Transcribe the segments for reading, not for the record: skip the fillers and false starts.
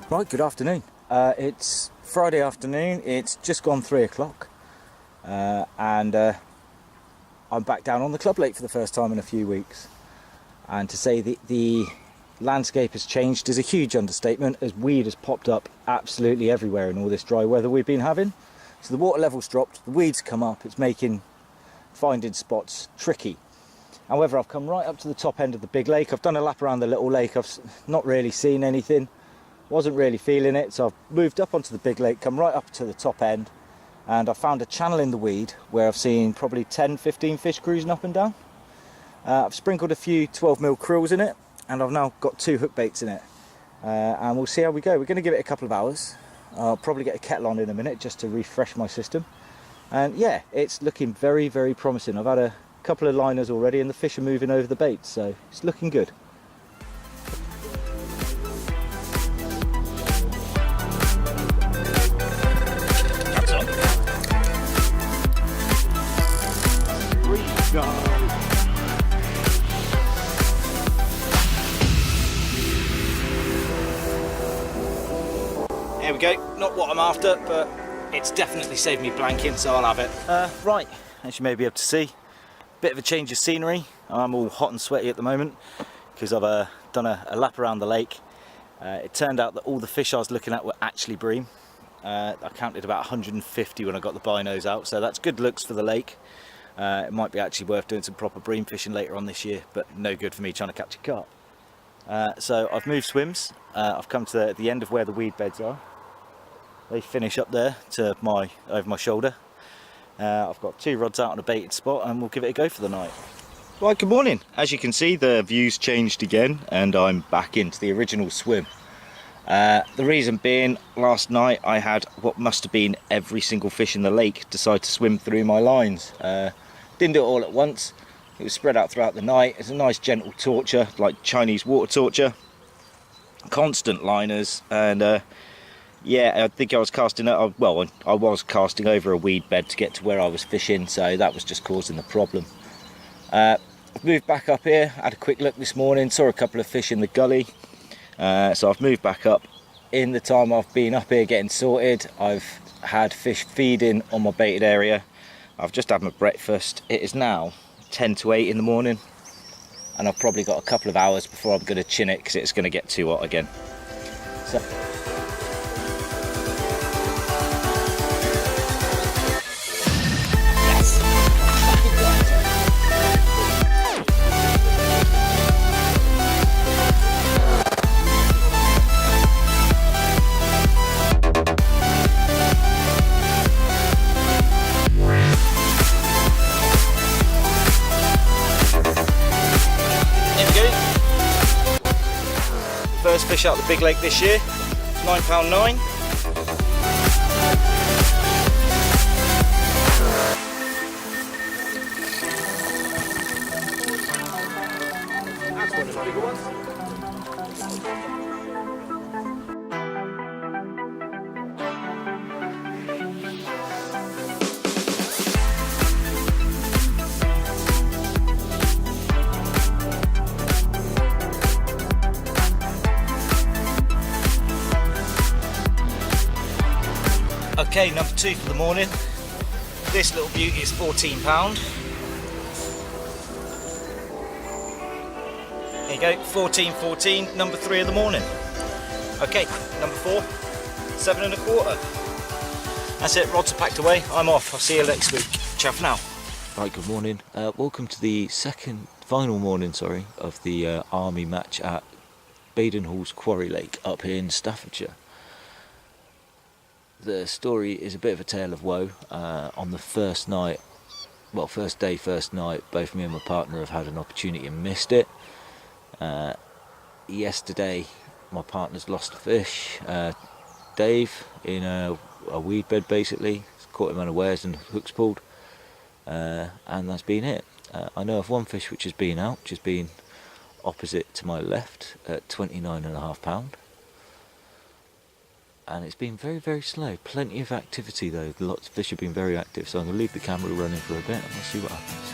Right, good afternoon. It's Friday afternoon, it's just gone 3 o'clock and I'm back down on the club lake for the first time in a few weeks. And to say the landscape has changed is a huge understatement, as weed has popped up absolutely everywhere in all this dry weather we've been having. So the water level's dropped, the weeds come up, it's making finding spots tricky. However, I've come right up to the top end of the big lake. I've done a lap around the little lake, I've not really seen anything. Wasn't really feeling it, so I've moved up onto the big lake, come right up to the top end, and I found a channel in the weed where I've seen probably 10-15 fish cruising up and down. I've sprinkled a few 12mm krills in it, and I've now got 2 hook baits in it, and we'll see how we go. We're going to give it a couple of hours. I'll probably get a kettle on in a minute just to refresh my system, and yeah, it's looking very, very promising. I've had a couple of liners already and the fish are moving over the bait, so it's looking good. Here we go, not what I'm after, but it's definitely saved me blanking, so I'll have it. Right, as you may be able to see, bit of a change of scenery. I'm all hot and sweaty at the moment because I've done a lap around the lake. It turned out that all the fish I was looking at were actually bream. I counted about 150 when I got the binos out, so that's good looks for the lake. It might be actually worth doing some proper bream fishing later on this year, but no good for me trying to catch a carp. So I've moved swims. I've come to the end of where the weed beds are. They finish up there to over my shoulder. I've got 2 rods out on a baited spot and we'll give it a go for the night. Right, good morning. As you can see, the view's changed again and I'm back into the original swim. The reason being, last night I had what must have been every single fish in the lake decide to swim through my lines. Didn't do it all at once. It was spread out throughout the night. It's a nice gentle torture, like Chinese water torture. Constant liners, and yeah, I think I was casting, well, I was casting over a weed bed to get to where I was fishing, so that was just causing the problem. I've moved back up here, had a quick look this morning, saw a couple of fish in the gully, so I've moved back up. In the time I've been up here getting sorted, I've had fish feeding on my baited area. I've just had my breakfast. It is now 10 to 8 in the morning, and I've probably got a couple of hours before I'm going to chin it because it's going to get too hot again. So first fish out of the big lake this year, £9.9. That's one of the bigger ones. Okay, number 2 for the morning. This little beauty is £14. There you go, 14.14, number 3 of the morning. Okay, number 4, 7 1/4. That's it, rods are packed away, I'm off. I'll see you next week. Ciao for now. Right, good morning. Welcome to the final morning, of the army match at Badenhall's Quarry Lake up here in Staffordshire. The story is a bit of a tale of woe. On the first night, first night, both me and my partner have had an opportunity and missed it. Yesterday, my partner's lost a fish, Dave, in a weed bed basically. Caught him unawares and hooks pulled, and that's been it. I know of one fish which has been out, which has been opposite to my left at £29.5. And it's been very, very slow. Plenty of activity though. Lots of fish have been very active, so I'm going to leave the camera running for a bit and we'll see what happens.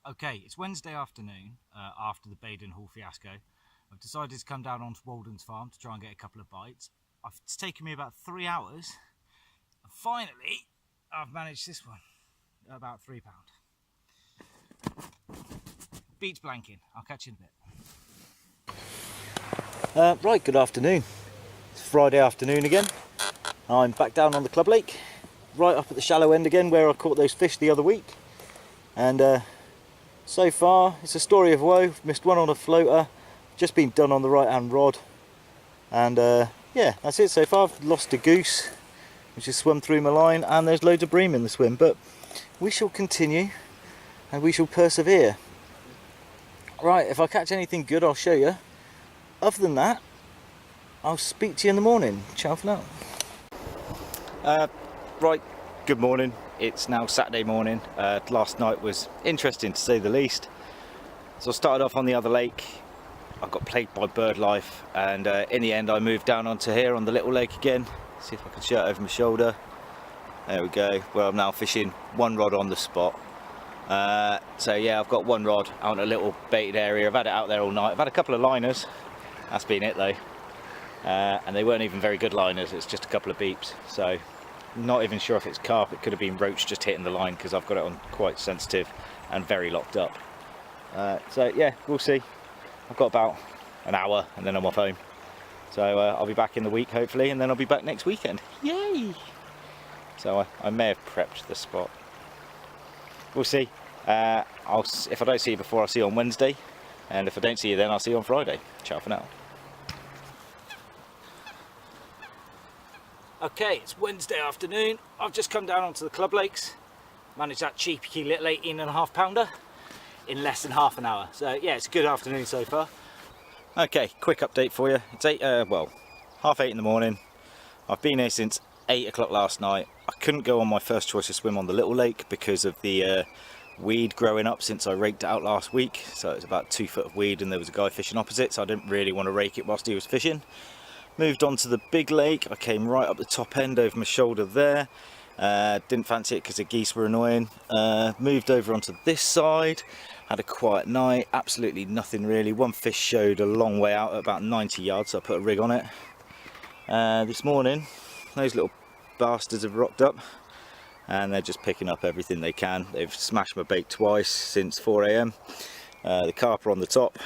Okay, it's Wednesday afternoon after the Baden Hall fiasco. I've decided to come down onto Walden's farm to try and get a couple of bites. It's taken me about 3 hours, and finally I've managed this one at about £3. Beats blanking. I'll catch you in a bit. Right, good afternoon. It's Friday afternoon again. I'm back down on the Club Lake, right up at the shallow end again where I caught those fish the other week. And so far it's a story of woe. Missed one on a floater, just been done on the right hand rod, and yeah, that's it so far. I've lost a goose which has swum through my line, and there's loads of bream in the swim, but we shall continue and we shall persevere. Right, if I catch anything good I'll show you. Other than that, I'll speak to you in the morning. Ciao for now. Right, good morning. It's now Saturday morning. Last night was interesting to say the least. So I started off on the other lake. I got plagued by bird life, and in the end I moved down onto here on the little lake again. See if I can show it over my shoulder. There we go. Well, I'm now fishing one rod on the spot. So yeah, I've got one rod out in a little baited area. I've had it out there all night. I've had a couple of liners. That's been it though. And they weren't even very good liners. It's just a couple of beeps. So not even sure if it's carp. It could have been roach just hitting the line because I've got it on quite sensitive and very locked up. So yeah, we'll see. I've got about an hour and then I'm off home. So I'll be back in the week hopefully, and then I'll be back next weekend. Yay! So I may have prepped the spot. We'll see. If I don't see you before, I'll see you on Wednesday. And if I don't see you then, I'll see you on Friday. Ciao for now. Okay, it's Wednesday afternoon. I've just come down onto the Club Lakes. Managed that cheeky little 18.5 pounder in less than half an hour. So yeah, it's a good afternoon so far. Okay, quick update for you. It's 8:30 in the morning. I've been here since 8 o'clock last night. I couldn't go on my first choice of swim on the little lake because of the weed growing up since I raked it out last week. So it's about 2 foot of weed, and there was a guy fishing opposite, so I didn't really want to rake it whilst he was fishing. Moved on to the big lake. I came right up the top end over my shoulder there. Didn't fancy it because the geese were annoying. Moved over onto this side. Had a quiet night. Absolutely nothing really. One fish showed a long way out at about 90 yards, so I put a rig on it. This morning, those little bastards have rocked up, and they're just picking up everything they can. They've smashed my bait twice since 4 AM. The carp are on the top.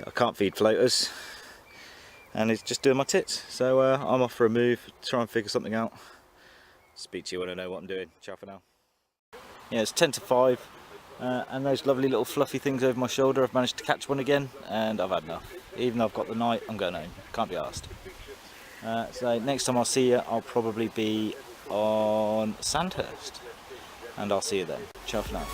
I can't feed floaters, and it's just doing my tits. So I'm off for a move, try and figure something out. Speak to you when I know what I'm doing. Ciao for now. Yeah, it's 10 to 5, and those lovely little fluffy things over my shoulder, I've managed to catch one again, and I've had enough. Even though I've got the night, I'm going home. Can't be arsed. So next time I'll see you, I'll probably be on Sandhurst, and I'll see you then. Ciao for now.